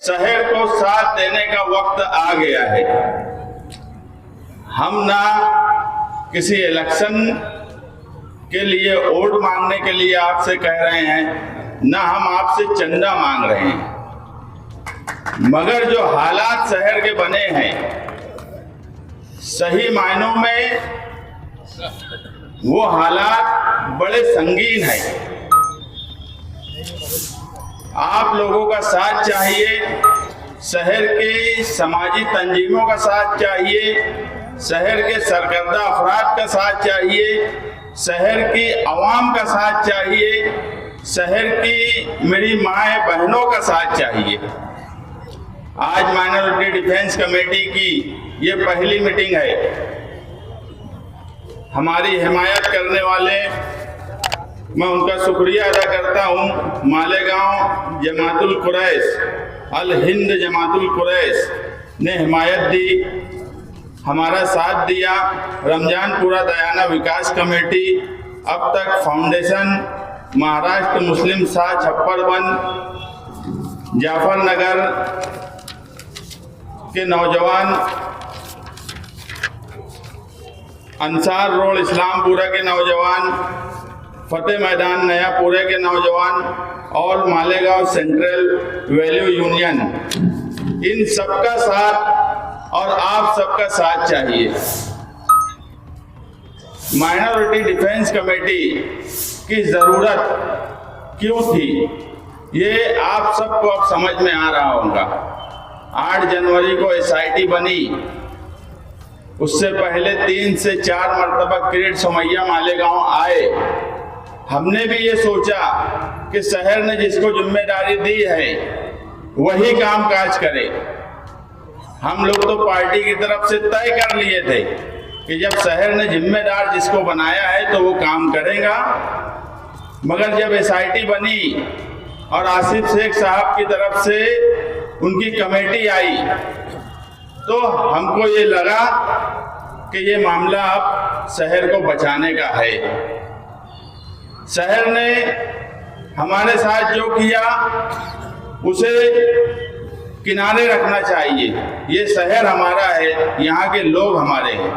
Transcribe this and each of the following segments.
शहर को साथ देने का वक्त आ गया है। हम ना किसी इलेक्शन के लिए वोट मांगने के लिए आपसे कह रहे हैं, ना हम आपसे चंदा मांग रहे हैं, मगर जो हालात शहर के बने हैं सही मायनों में वो हालात बड़े संगीन हैं। आप लोगों का साथ चाहिए, शहर के समाजी तंजीमों का साथ चाहिए, शहर के सरकर्दा अफराद का साथ चाहिए, शहर की आवाम का साथ चाहिए, शहर की मेरी माए बहनों का साथ चाहिए। आज माइनॉरिटी डिफेंस कमेटी की ये पहली मीटिंग है। हमारी हिमायत करने वाले, मैं उनका शुक्रिया अदा करता हूँ। मालेगांव जमातुल कुरैश, अल हिंद जमातुल कुरैश ने हिमायत दी, हमारा साथ दिया। रमजानपुरा दयाना विकास कमेटी, अब तक फाउंडेशन, महाराष्ट्र मुस्लिम साथ छप्परवन, जाफरनगर के नौजवान, अंसार रोड इस्लामपुरा के नौजवान, फतेह मैदान नयापुरे के नौजवान और मालेगांव सेंट्रल वैल्यू यूनियन, इन सबका साथ और आप सबका साथ चाहिए। माइनॉरिटी डिफेंस कमेटी की ज़रूरत क्यों थी ये आप सबको अब समझ में आ रहा होगा। 8 जनवरी को SIT बनी, उससे पहले 3 से 4 मरतबा किरीट सोमैया मालेगांव आए। हमने भी ये सोचा कि शहर ने जिसको जिम्मेदारी दी है वही काम काज करे। हम लोग तो पार्टी की तरफ से तय कर लिए थे कि जब शहर ने जिम्मेदार जिसको बनाया है तो वो काम करेगा। मगर जब SIT बनी और आसिफ शेख साहब की तरफ से उनकी कमेटी आई तो हमको ये लगा कि ये मामला अब शहर को बचाने का है। शहर ने हमारे साथ जो किया उसे किनारे रखना चाहिए। ये शहर हमारा है, यहाँ के लोग हमारे हैं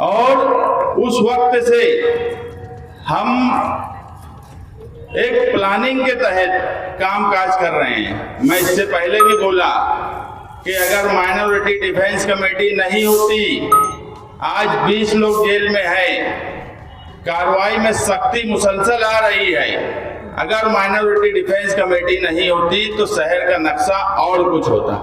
और उस वक्त से हम एक प्लानिंग के तहत काम काज कर रहे हैं। मैं इससे पहले भी बोला कि अगर माइनॉरिटी डिफेंस कमेटी नहीं होती, आज 20 लोग जेल में हैं, कार्रवाई में सख्ती मुसलसल आ रही है। अगर माइनॉरिटी डिफेंस कमेटी नहीं होती तो शहर का नक्शा और कुछ होता।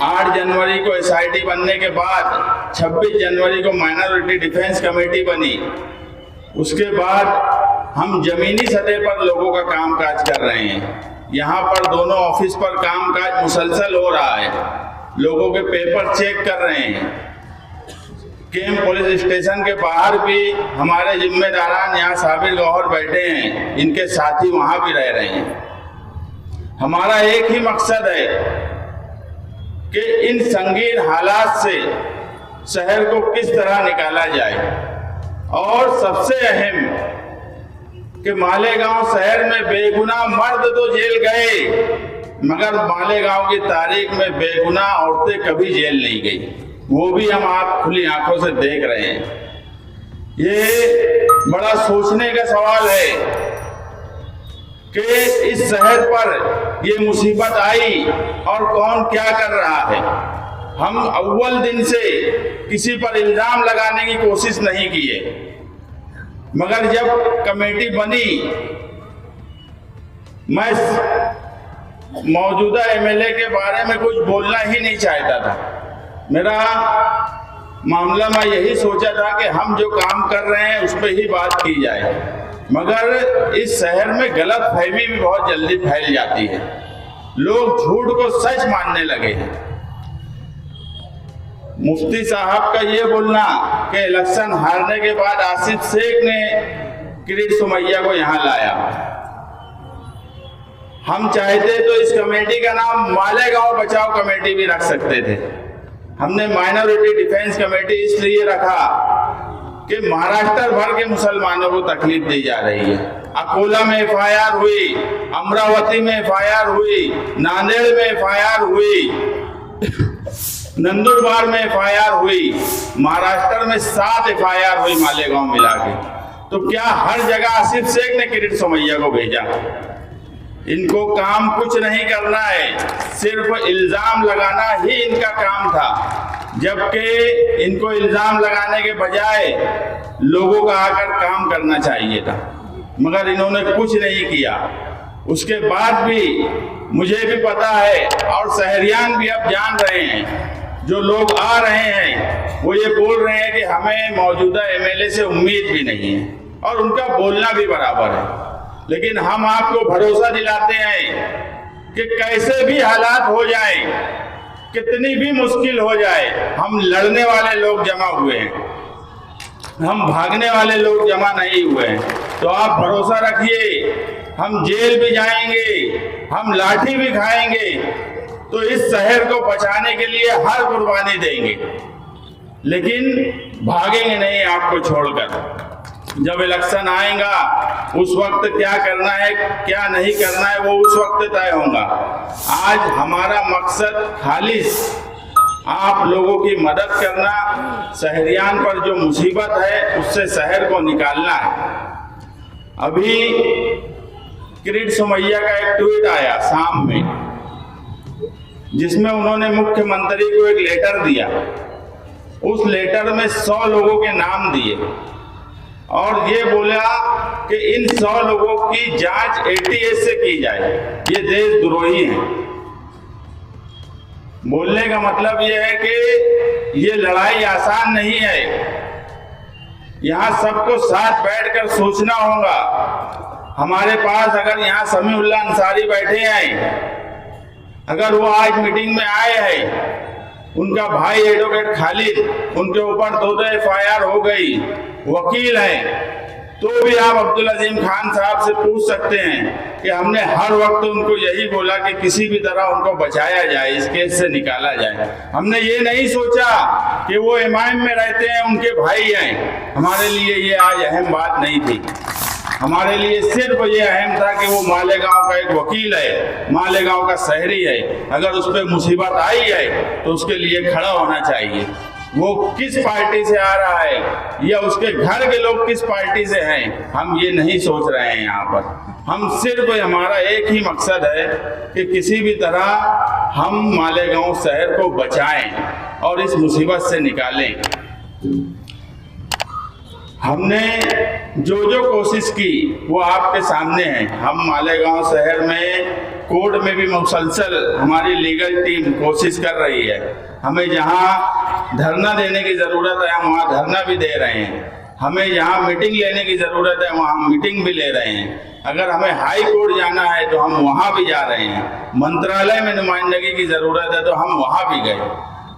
8 जनवरी को SIT बनने के बाद 26 जनवरी को माइनॉरिटी डिफेंस कमेटी बनी। उसके बाद हम जमीनी सतह पर लोगों का कामकाज कर रहे हैं। यहाँ पर दोनों ऑफिस पर कामकाज मुसलसल हो रहा है, लोगों के पेपर चेक कर रहे हैं। कैंप पुलिस स्टेशन के बाहर भी हमारे जिम्मेदारान यहाँ साबिर गौहर बैठे हैं, इनके साथी वहाँ भी रह रहे हैं। हमारा एक ही मकसद है कि इन संगीन हालात से शहर को किस तरह निकाला जाए और सबसे अहम कि मालेगांव शहर में बेगुनाह मर्द तो जेल गए, मगर मालेगांव की तारीख में बेगुनाह औरतें कभी जेल नहीं गई। वो भी हम आप खुली आंखों से देख रहे हैं। ये बड़ा सोचने का सवाल है कि इस शहर पर ये मुसीबत आई और कौन क्या कर रहा है। हम अव्वल दिन से किसी पर इल्जाम लगाने की कोशिश नहीं किए, मगर जब कमेटी बनी, मैं मौजूदा MLA के बारे में कुछ बोलना ही नहीं चाहता था। मेरा मामला मैं यही सोचा था कि हम जो काम कर रहे हैं उस पर ही बात की जाए, मगर इस शहर में गलत फहमी भी बहुत जल्दी फैल जाती है। लोग झूठ को सच मानने लगे हैं। मुफ्ती साहब का ये बोलना कि इलेक्शन हारने के बाद आसिफ शेख ने किरीट सोमैया को यहाँ लाया, हम चाहते तो इस कमेटी का नाम मालेगांव बचाओ कमेटी भी रख सकते थे। हमने माइनॉरिटी डिफेंस कमेटी इसलिए रखा कि महाराष्ट्र भर के मुसलमानों को तकलीफ दी जा रही है। अकोला में FIR हुई, अमरावती में FIR हुई, नांदेड़ में FIR हुई, नंदुरबार में FIR हुई, महाराष्ट्र में 7 FIR हुई मालेगांव मिला के। तो क्या हर जगह आसिफ शेख ने किरीट सोमैया को भेजा? इनको काम कुछ नहीं करना है, सिर्फ इल्जाम लगाना ही इनका काम था, जबकि इनको इल्जाम लगाने के बजाय लोगों का आकर काम करना चाहिए था, मगर इन्होंने कुछ नहीं किया। उसके बाद भी मुझे भी पता है और शहरियान भी अब जान रहे हैं, जो लोग आ रहे हैं वो ये बोल रहे हैं कि हमें मौजूदा MLA से उम्मीद भी नहीं है, और उनका बोलना भी बराबर है। लेकिन हम आपको भरोसा दिलाते हैं कि कैसे भी हालात हो जाए, कितनी भी मुश्किल हो जाए, हम लड़ने वाले लोग जमा हुए हैं, हम भागने वाले लोग जमा नहीं हुए हैं। तो आप भरोसा रखिए, हम जेल भी जाएंगे, हम लाठी भी खाएंगे, तो इस शहर को बचाने के लिए हर कुर्बानी देंगे, लेकिन भागेंगे नहीं आपको छोड़कर। जब इलेक्शन आएगा उस वक्त क्या करना है क्या नहीं करना है वो उस वक्त तय होगा। आज हमारा मकसद खालिस आप लोगों की मदद करना, शहरियान पर जो मुसीबत है उससे शहर को निकालना है। अभी किरीट सोमैया का एक ट्वीट आया शाम में, जिसमें उन्होंने मुख्यमंत्री को एक लेटर दिया। उस लेटर में 100 लोगों के नाम दिए और ये बोला कि इन 100 लोगों की जांच ATS से की जाए, ये देशद्रोही हैं। बोलने का मतलब ये है कि ये लड़ाई आसान नहीं है, यहाँ सबको साथ बैठकर सोचना होगा। हमारे पास अगर यहाँ समीउल्लाह अंसारी बैठे हैं, अगर वो आज मीटिंग में आए हैं, उनका भाई एडवोकेट खालिद, उनके ऊपर 2 FIR हो गई, वकील हैं, तो भी आप अब्दुल अजीम खान साहब से पूछ सकते हैं कि हमने हर वक्त उनको यही बोला कि किसी भी तरह उनको बचाया जाए, इस केस से निकाला जाए। हमने ये नहीं सोचा कि वो MIM में रहते हैं, उनके भाई हैं। हमारे लिए ये आज अहम बात नहीं थी। हमारे लिए सिर्फ ये अहम था कि वो मालेगांव का एक वकील है, मालेगांव का शहरी है, अगर उस पर मुसीबत आई है तो उसके लिए खड़ा होना चाहिए। वो किस पार्टी से आ रहा है या उसके घर के लोग किस पार्टी से हैं, हम ये नहीं सोच रहे हैं यहाँ पर। हम सिर्फ, हमारा एक ही मकसद है कि किसी भी तरह हम मालेगांव शहर को बचाएं और इस मुसीबत से निकालें। हमने जो कोशिश की वो आपके सामने है। हम मालेगांव शहर में कोर्ट में भी मुसलसल हमारी लीगल टीम कोशिश कर रही है। हमें जहां धरना देने की ज़रूरत है हम वहाँ धरना भी दे रहे हैं, हमें जहां मीटिंग लेने की ज़रूरत है वहाँ मीटिंग भी ले रहे हैं। अगर हमें हाई कोर्ट जाना है तो हम वहाँ भी जा रहे हैं, मंत्रालय में नुमाइंदगी की ज़रूरत है तो हम वहाँ भी गए।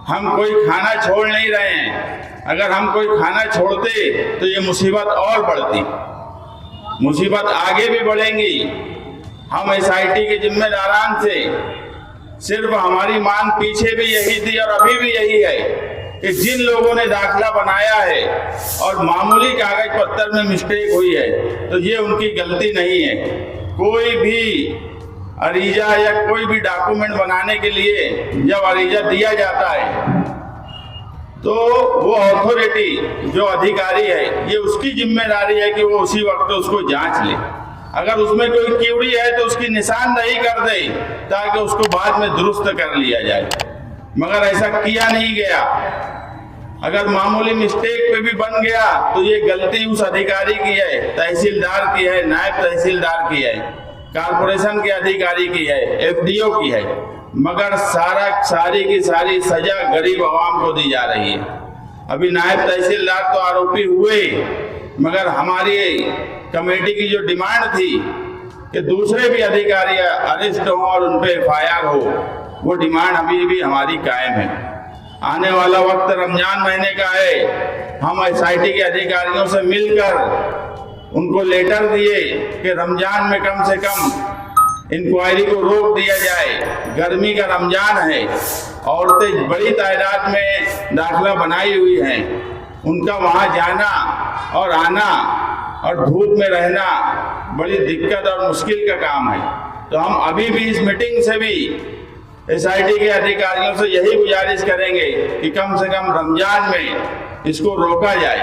हम कोई खाना छोड़ नहीं रहे हैं। अगर हम कोई खाना छोड़ते तो ये मुसीबत और बढ़ती, मुसीबत आगे भी बढ़ेंगी। हम SIT के जिम्मेदारान से सिर्फ हमारी मांग पीछे भी यही थी और अभी भी यही है कि जिन लोगों ने दाखिला बनाया है और मामूली कागज पत्तर में मिस्टेक हुई है तो ये उनकी गलती नहीं है। कोई भी अरीजा या कोई भी डॉक्यूमेंट बनाने के लिए जब अरीजा दिया जाता है तो वो अथॉरिटी जो अधिकारी है ये उसकी जिम्मेदारी है कि वो उसी वक्त उसको जांच ले। अगर उसमें कोई क्यूरी है तो उसकी निशानदेही कर दे ताकि उसको बाद में दुरुस्त कर लिया जाए, मगर ऐसा किया नहीं गया। अगर मामूली मिस्टेक पे भी बन गया तो ये गलती उस अधिकारी की है, तहसीलदार की है, नायब तहसीलदार की है, कारपोरेशन के अधिकारी की है, FDO की है, मगर सारी की सारी सजा गरीब आवाम को दी जा रही है। अभी नायब तहसीलदार तो आरोपी हुए, मगर हमारी कमेटी की जो डिमांड थी कि दूसरे भी अधिकारी अरेस्ट हो और उन पर FIR हो, वो डिमांड अभी भी हमारी कायम है। आने वाला वक्त रमजान महीने का है, हम SIT के अधिकारियों से मिलकर उनको लेटर दिए कि रमजान में कम से कम इंक्वायरी को रोक दिया जाए। गर्मी का रमजान है, औरतें बड़ी तादाद में दाखिला बनाई हुई हैं, उनका वहाँ जाना और आना और धूप में रहना बड़ी दिक्कत और मुश्किल का काम है। तो हम अभी भी इस मीटिंग से भी SIT के अधिकारियों से यही गुजारिश करेंगे कि कम से कम रमजान में इसको रोका जाए,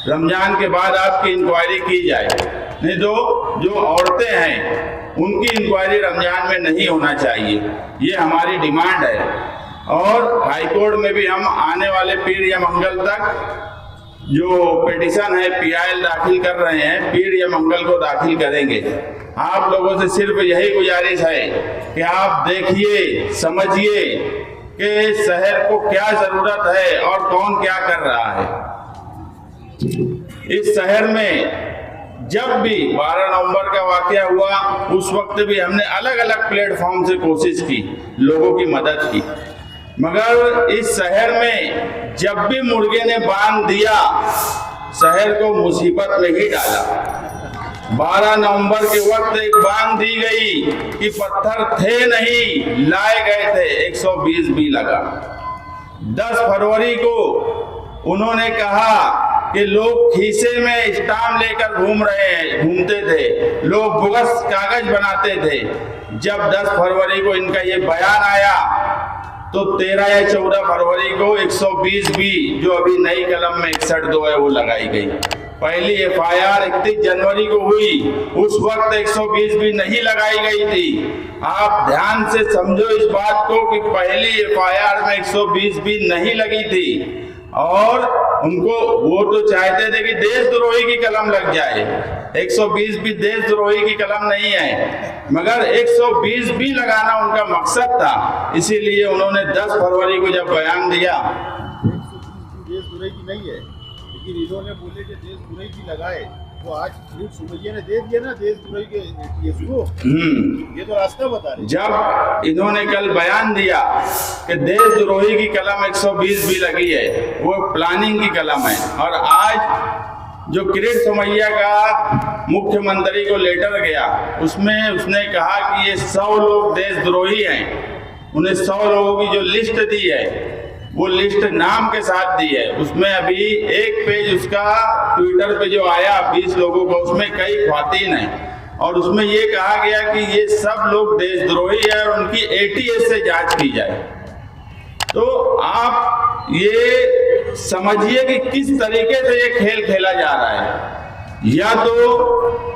रमजान के बाद आपकी इंक्वायरी की जाए। नहीं तो जो औरतें हैं उनकी इंक्वायरी रमजान में नहीं होना चाहिए, ये हमारी डिमांड है। और हाईकोर्ट में भी हम आने वाले पीर या मंगल तक जो पिटीशन है PIL दाखिल कर रहे हैं, पीर या मंगल को दाखिल करेंगे। आप लोगों से सिर्फ यही गुजारिश है कि आप देखिए, समझिए कि शहर को क्या जरूरत है और कौन क्या कर रहा है। इस शहर में जब भी 12 नवंबर का वाकया हुआ उस वक्त भी हमने अलग अलग प्लेटफॉर्म से कोशिश की, लोगों की मदद की, मगर इस शहर में जब भी मुर्गे ने बांध दिया शहर को मुसीबत में ही डाला। 12 नवंबर के वक्त एक बांध दी गई कि पत्थर थे नहीं, लाए गए थे, 120 भी लगा। 10 फरवरी को उन्होंने कहा कि लोग खीसे में स्टाम्प लेकर घूमते थे, लोग बोगस कागज बनाते थे। जब 10 फरवरी को इनका ये बयान आया तो 13 या 14 फरवरी को 120 भी जो अभी नई कलम में 61(2) है वो लगाई गई। पहली FIR 31 जनवरी को हुई, उस वक्त 120 भी नहीं लगाई गई थी। आप ध्यान से समझो इस बात को कि पहली FIR में 120 भी नहीं लगी थी और उनको वो तो चाहते थे कि देशद्रोही की कलम लग जाए। 120 भी देशद्रोही की कलम नहीं है, मगर 120 भी लगाना उनका मकसद था। इसीलिए उन्होंने 10 फरवरी को जब बयान दिया, देशद्रोही की नहीं है, लेकिन इन्होंने बोले कि देशद्रोही की लगाए, तो आज सुमैया ने दे दिया ना देशद्रोही के इसको। ये तो रास्ता बता रहे। जब इन्होंने कल बयान दिया कि देशद्रोही की कलम 120 भी लगी है, वो प्लानिंग की कलम है। और आज जो किरीट सोमैया का मुख्यमंत्री को लेटर गया उसमें उसने कहा कि ये 100 लोग देशद्रोही हैं। उन्हें 100 लोगों की जो लिस्ट दी है वो लिस्ट नाम के साथ दी है। उसमें अभी एक पेज उसका ट्विटर पे जो आया 20 लोगों का, उसमें कई ख्वातीन हैं और उसमें ये कहा गया कि ये सब लोग देशद्रोही है और उनकी ATS से जांच की जाए। तो आप ये समझिए कि किस तरीके से ये खेल खेला जा रहा है। या तो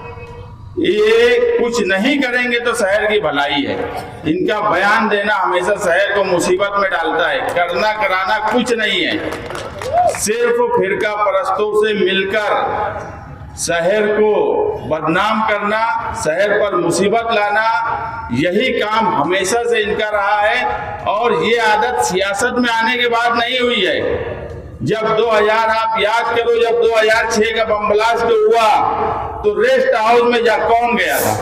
ये कुछ नहीं करेंगे तो शहर की भलाई है, इनका बयान देना हमेशा शहर को मुसीबत में डालता है। करना कराना कुछ नहीं है, सिर्फ फिरका परस्तों से मिलकर शहर को बदनाम करना, शहर पर मुसीबत लाना, यही काम हमेशा से इनका रहा है। और ये आदत सियासत में आने के बाद नहीं हुई है। जब 2000 आप याद करो, जब 2006 का बम ब्लास्ट हुआ तो रेस्ट हाउस में कौन गया था?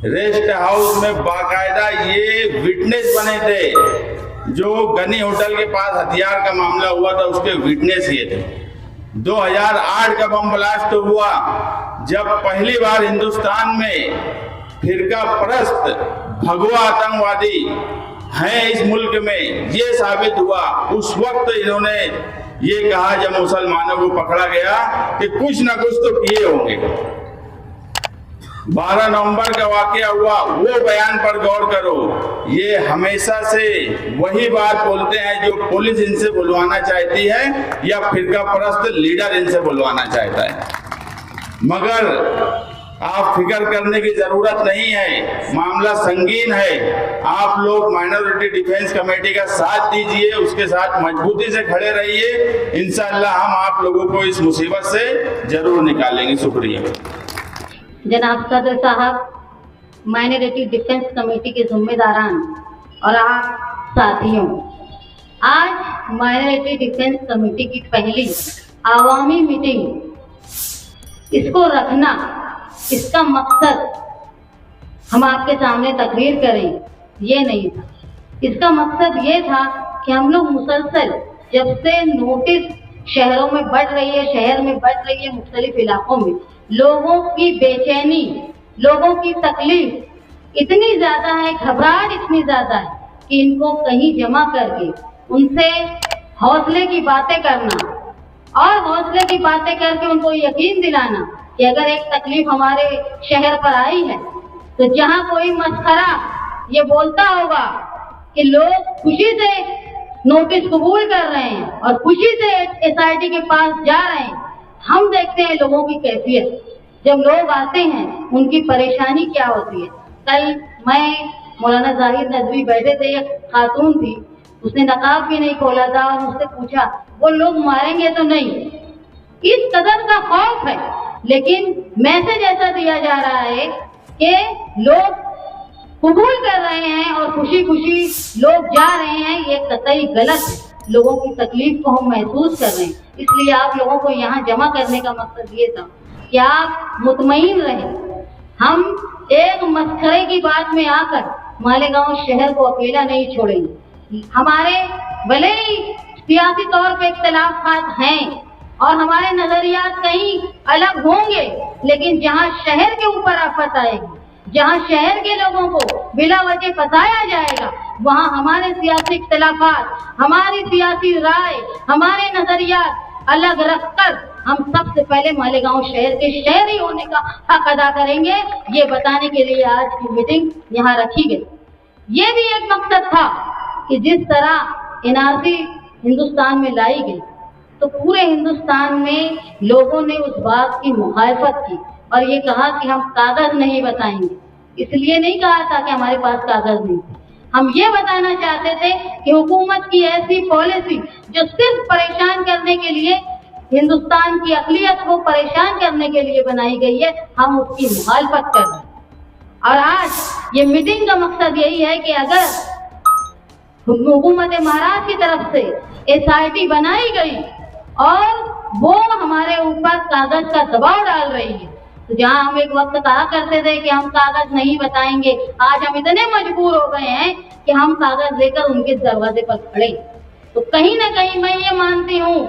रेस्ट हाउस में बाकायदा ये विटनेस बने थे। जो गनी होटल के पास हथियार का मामला हुआ था उसके विटनेस ये थे। 2008 का बम ब्लास्ट हुआ, जब पहली बार हिंदुस्तान में फिरका परस्त भगवा आतंकवादी हैं इस मुल्क में, ये साबित हुआ। उस वक्त इन्होंने ये कहा जब मुसलमानों को पकड़ा गया कि कुछ ना कुछ तो किए होंगे। 12 नवंबर का वाकया हुआ, वो बयान पर गौर करो। ये हमेशा से वही बात बोलते हैं जो पुलिस इनसे बुलवाना चाहती है या फिरका परस्त लीडर इनसे बुलवाना चाहता है। मगर आप फिक्र करने की जरूरत नहीं है, मामला संगीन है। आप लोग माइनॉरिटी डिफेंस कमेटी का साथ दीजिए, उसके साथ मजबूती से खड़े रहिए। इंशाअल्लाह हम आप लोगों को इस मुसीबत से जरूर निकालेंगे। शुक्रिया। जनाब सदर साहब, माइनॉरिटी डिफेंस कमेटी के जिम्मेदारान और आप साथियों, आज माइनॉरिटी डिफेंस कमेटी की पहली आवामी मीटिंग, इसको रखना, इसका मकसद हम आपके सामने तकरीर करें ये नहीं था। इसका मकसद ये था कि हम लोग मुसलसल जब से नोटिस शहरों में बढ़ रही है, शहर में बढ़ रही है, मुख्तलिफ इलाकों में लोगों की बेचैनी, लोगों की तकलीफ इतनी ज्यादा है, घबराहट इतनी ज्यादा है कि इनको कहीं जमा करके उनसे हौसले की बातें करना और हौसले की बातें करके उनको यकीन दिलाना कि अगर एक तकलीफ हमारे शहर पर आई है तो जहां कोई मस्खरा ये बोलता होगा कि लोग खुशी से नोटिस कबूल कर रहे हैं और खुशी से एसआईटी के पास जा रहे हैं, हम देखते हैं लोगों की कैफियत। जब लोग आते हैं उनकी परेशानी क्या होती है। कल मैं मौलाना जाहिद नदवी बैठे थे, एक खातून थी, उसने नकाब भी नहीं खोला था और मुझसे पूछा वो लोग मारेंगे तो नहीं। इस कदर का खौफ है, लेकिन मैसेज ऐसा दिया जा रहा है कि लोग कबूल कर रहे हैं और खुशी खुशी लोग जा रहे हैं, ये कतई गलत है। लोगों की तकलीफ को हम महसूस कर रहे हैं, इसलिए आप लोगों को यहाँ जमा करने का मकसद ये था कि आप मुतमईन रहें। हम एक मस्खरे की बात में आकर मालेगांव शहर को अकेला नहीं छोड़ेंगे। हमारे भले ही सियासी तौर पे इख्तिलाफात हैं और हमारे नजरियात कहीं अलग होंगे, लेकिन जहाँ शहर के ऊपर आफत आएगी, जहाँ शहर के लोगों को बिला वजह फंसाया जाएगा, वहाँ हमारे सियासी इख्तिलाफात, हमारी सियासी राय, हमारे नजरियात अलग रखकर हम सबसे पहले मालेगांव शहर के शहरी होने का हक अदा करेंगे। ये बताने के लिए आज की मीटिंग यहाँ रखी गई। ये भी एक मकसद था कि जिस तरह एनआरसी हिंदुस्तान में लाई गई तो पूरे हिंदुस्तान में लोगों ने उस बात की मुखालफत की और ये कहा कि हम कागज नहीं बताएंगे। इसलिए नहीं कहा था कि हमारे पास कागज नहीं थे, हम ये बताना चाहते थे कि हुकूमत की ऐसी पॉलिसी जो सिर्फ परेशान करने के लिए, हिंदुस्तान की अक़लियत को परेशान करने के लिए बनाई गई है, हम उसकी मुखालफत कर रहे हैं। और आज ये मीटिंग का मकसद यही है कि अगर हुकूमत महाराज की तरफ से एसआईटी बनाई गई और वो हमारे ऊपर कागज का दबाव डाल रही है, तो जहाँ हम एक वक्त कहा करते थे कि हम कागज नहीं बताएंगे, आज हम इतने मजबूर हो गए हैं कि हम कागज लेकर उनके दरवाजे पर खड़े। तो कहीं ना कहीं मैं ये मानती हूँ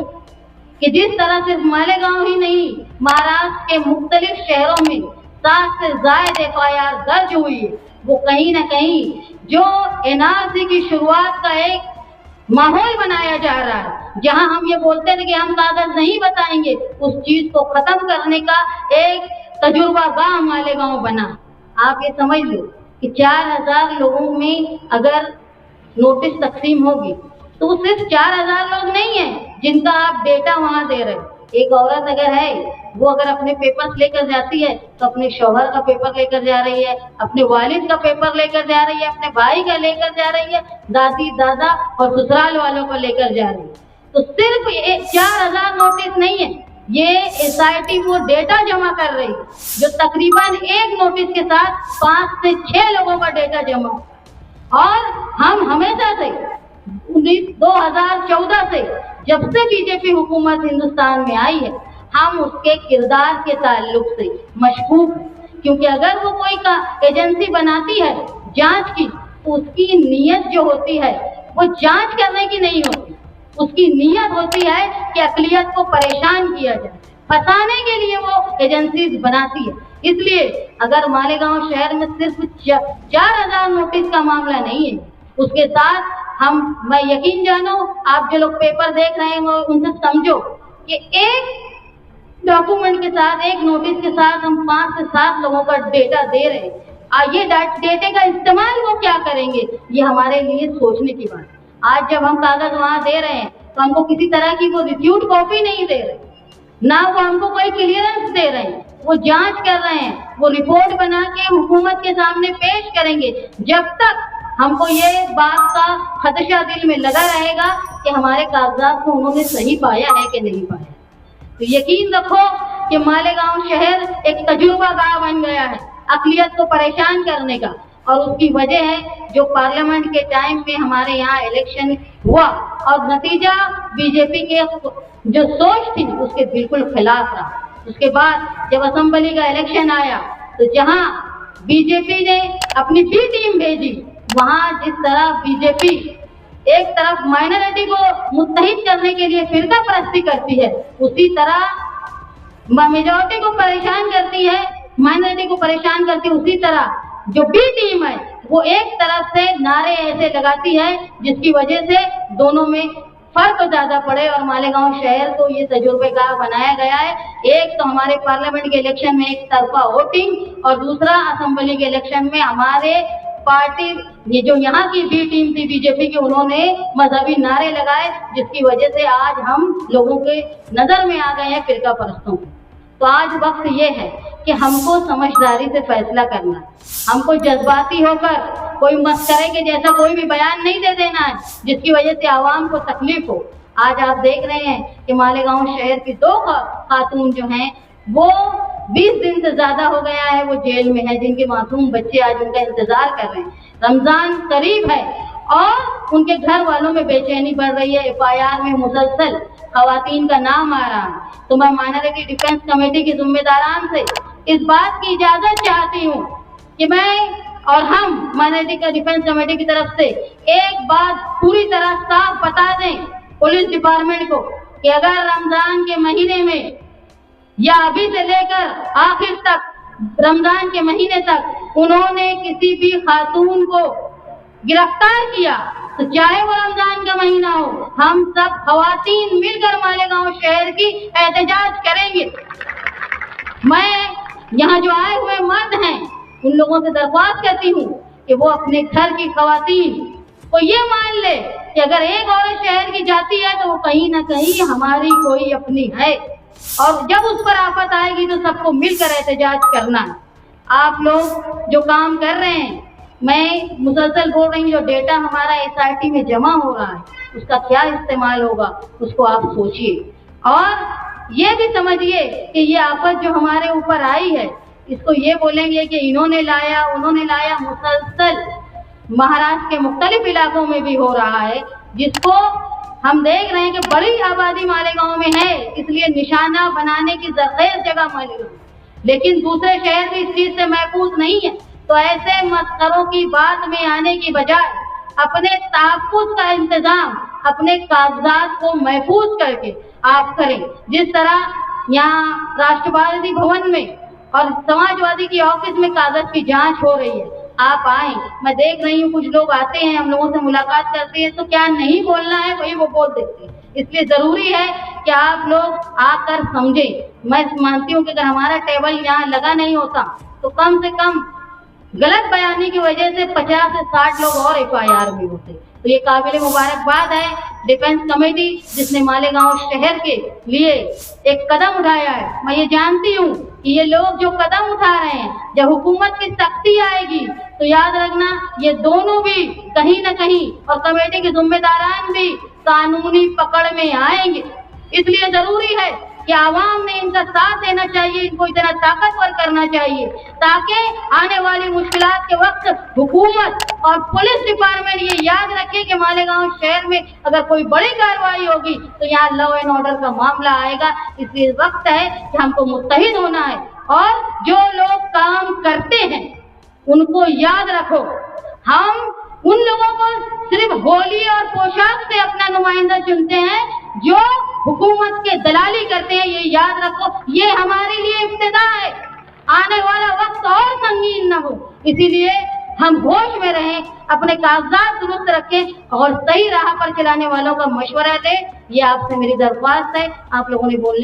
कि जिस तरह सिर्फ मालेगांव ही नहीं, महाराष्ट्र के मुख्तलिफ शहरों में 7 से ज़ायद एफआईआर दर्ज हुई है, वो कहीं ना कहीं जो एनआरसी की शुरुआत का एक माहौल बनाया जा रहा है, जहां हम ये बोलते थे कि हम कागज नहीं बताएंगे, उस चीज को खत्म करने का एक तजुर्बा गांव मालेगांव बना। आप ये समझ लो कि 4000 लोगों में अगर नोटिस तकसीम होगी तो वो सिर्फ 4000 लोग नहीं है जिनका आप डेटा वहां दे रहे हैं। एक औरत अगर है, वो अगर अपने पेपर्स लेकर जाती है तो अपने शौहर का पेपर लेकर जा रही है, अपने वालिद का पेपर लेकर जा रही है, अपने भाई का लेकर जा रही है, दादी दादा और ससुराल वालों को लेकर जा रही है। तो सिर्फ 4000 नोटिस नहीं है, ये एसआईटी वो डेटा जमा कर रही है जो तकरीबन एक नोटिस के साथ 5 से 6 लोगों का डेटा जमा। और हम हमेशा से 2014 से जब से बीजेपी हुकूमत हिंदुस्तान में आई है, हम उसके किरदार के ताल्लुक से मशकूक, क्योंकि अगर वो कोई एजेंसी बनाती है जांच की, तो उसकी नीयत जो होती है वो जांच करने की नहीं होती, उसकी नीयत होती है कि अक़लियत को परेशान किया जाए, फंसाने के लिए वो एजेंसी बनाती है। इसलिए अगर मालेगांव शहर में सिर्फ 4000 नोटिस का मामला नहीं है, उसके साथ मैं यकीन जानो, आप जो लोग पेपर देख रहे हैं उनसे समझो कि एक डॉक्यूमेंट के साथ, एक नोटिस के साथ हम 5 से 7 लोगों का डेटा दे रहे हैं। ये डेटे का इस्तेमाल वो क्या करेंगे, ये हमारे लिए सोचने की बात है। आज जब हम कागज वहां दे रहे हैं तो हमको किसी तरह की वो रिसीव्ड कॉपी नहीं दे रहे, ना वो हमको कोई क्लियरेंस दे रहे हैं, वो जांच कर रहे हैं, वो रिपोर्ट बना के हुकूमत के सामने पेश करेंगे। जब तक हमको ये बात का खदशा दिल में लगा रहेगा कि हमारे कागजात को उन्होंने सही पाया है कि नहीं पाया, तो यकीन रखो कि मालेगांव शहर एक तजुर्बा गाह बन गया है अक़लियत को परेशान करने का। और उसकी वजह है जो पार्लियामेंट के टाइम में हमारे यहाँ इलेक्शन हुआ और नतीजा बीजेपी के जो सोच थी उसके बिल्कुल खिलाफ रहा। उसके बाद जब असेंबली का इलेक्शन आया तो जहाँ बीजेपी ने अपनी बी टीम भेजी, वहां जिस तरह बीजेपी एक तरफ माइनॉरिटी को मुत्तहिद करने के लिए फिरका परस्ती करती है, उसी तरह मेजॉरिटी को परेशान करती है, माइनॉरिटी को परेशान करती है, उसी तरह जो बी टीम है वो एक तरफ से नारे ऐसे लगाती है जिसकी वजह से दोनों में फर्क ज्यादा पड़े और मालेगांव शहर को ये तजुर्बेकार बनाया गया है। एक तो हमारे पार्लियामेंट के इलेक्शन में एक तरफा वोटिंग और दूसरा असेंबली के इलेक्शन में हमारे पार्टी ये जो यहाँ की बी टीम थी बीजेपी की, उन्होंने मजहबी नारे लगाए, जिसकी वजह से आज हम लोगों के नजर में आ गए हैं फिरका परस्तों। तो आज वक्त ये है कि हमको समझदारी से फैसला करना है, हमको जज्बाती होकर कोई मस्करे के जैसा कोई भी बयान नहीं दे देना है जिसकी वजह से आवाम को तकलीफ हो। आज आप देख रहे हैं कि मालेगांव शहर की 2 खातून जो हैं वो 20 दिन से ज्यादा हो गया है वो जेल में है, जिनके मासूम बच्चे आज उनका इंतजार कर रहे हैं। रमजान करीब है और उनके घर वालों में बेचैनी बढ़ रही है। FIR में मुसलसल खवातीन का नाम आ रहा है। तो मैं माइनॉरिटी डिफेंस कमेटी के जिम्मेदारान से इस बात की इजाजत चाहती हूँ कि मैं और हम माइनॉरिटी डिफेंस कमेटी की तरफ से एक बात पूरी तरह साफ बता दें पुलिस डिपार्टमेंट को कि अगर रमजान के महीने में या अभी से लेकर आखिर तक रमजान के महीने तक उन्होंने किसी भी खातून को गिरफ्तार किया तो चाहे वो रमजान का महीना हो, हम सब खवातीन मिलकर मालेगांव शहर की एहतजाज करेंगे। मैं यहाँ जो आए हुए मर्द हैं उन लोगों से दरख्वास्त करती हूँ कि वो अपने घर की खवातीन को ये मान ले कि अगर एक औरत शहर की जाती है तो वो कहीं ना कहीं हमारी कोई अपनी है और जब उस पर आफत आएगी तो सबको मिलकर एहतजाज करना है। आप लोग जो काम कर रहे हैं, मैं मुसलसल बोल रही हूँ, जो डेटा हमारा SRT में जमा हो रहा है उसका क्या इस्तेमाल होगा उसको आप सोचिए और ये भी समझिए कि ये आफत जो हमारे ऊपर आई है इसको ये बोलेंगे कि इन्होंने लाया उन्होंने लाया, मुसलसल महाराष्ट्र के मुख्तलिफ इलाकों में भी हो रहा है, जिसको हम देख रहे हैं कि बड़ी आबादी मालेगांव में है, इसलिए निशाना बनाने की जरखेज जगह मालेगांव, लेकिन दूसरे शहर भी इस चीज से महफूज नहीं है। तो ऐसे मस्करों की बात में आने की बजाय अपने तहफ्फुज़ का इंतजाम अपने कागजात को महफूज करके आप करें। जिस तरह यहाँ राष्ट्रवादी भवन में और समाजवादी की ऑफिस में कागज की जांच हो रही है, आप आए, मैं देख रही हूँ कुछ लोग आते हैं, हम लोगों से मुलाकात करते हैं तो क्या नहीं बोलना है वही वो बोल देते हैं। इसलिए जरूरी है कि आप लोग आकर समझें। मैं मानती हूँ कि अगर हमारा टेबल यहाँ लगा नहीं होता तो कम से कम गलत बयानी की वजह से 50 से 60 लोग और FIR में होते। तो ये काबिल मुबारकबाद है डिफेंस कमेटी जिसने मालेगांव शहर के लिए एक कदम उठाया है। मैं ये जानती हूँ कि ये लोग जो कदम उठा रहे हैं, जब हुकूमत की सख्ती आएगी तो याद रखना ये दोनों भी कहीं न कहीं और कमेटी के जिम्मेदारान भी कानूनी पकड़ में आएंगे। इसलिए जरूरी है कि आवाम ने इनका साथ देना चाहिए, इनको इतना ताकतवर करना चाहिए ताकि आने वाली मुश्किलात के वक्त हुकूमत और पुलिस डिपार्टमेंट ये याद रखे कि मालेगांव शहर में अगर कोई बड़ी कार्रवाई होगी तो यहाँ लॉ एंड ऑर्डर का मामला आएगा। इसलिए वक्त है कि हमको मुत्तहिद होना है और जो लोग काम करते हैं उनको याद रखो। हम उन लोगों को सिर्फ होली और पोशाक से अपना नुमाइंदा चुनते हैं जो हुकूमत के दलाली करते हैं, ये याद रखो। ये हमारे लिए इब्तिदा है, आने वाला वक्त और संगीन न हो। इसीलिए हम होश में रहें, अपने कागजात दुरुस्त रखें और सही राह पर चलाने वालों का मशवरा लें। ये आपसे मेरी दरख्वास्त है। आप लोगों ने बोलने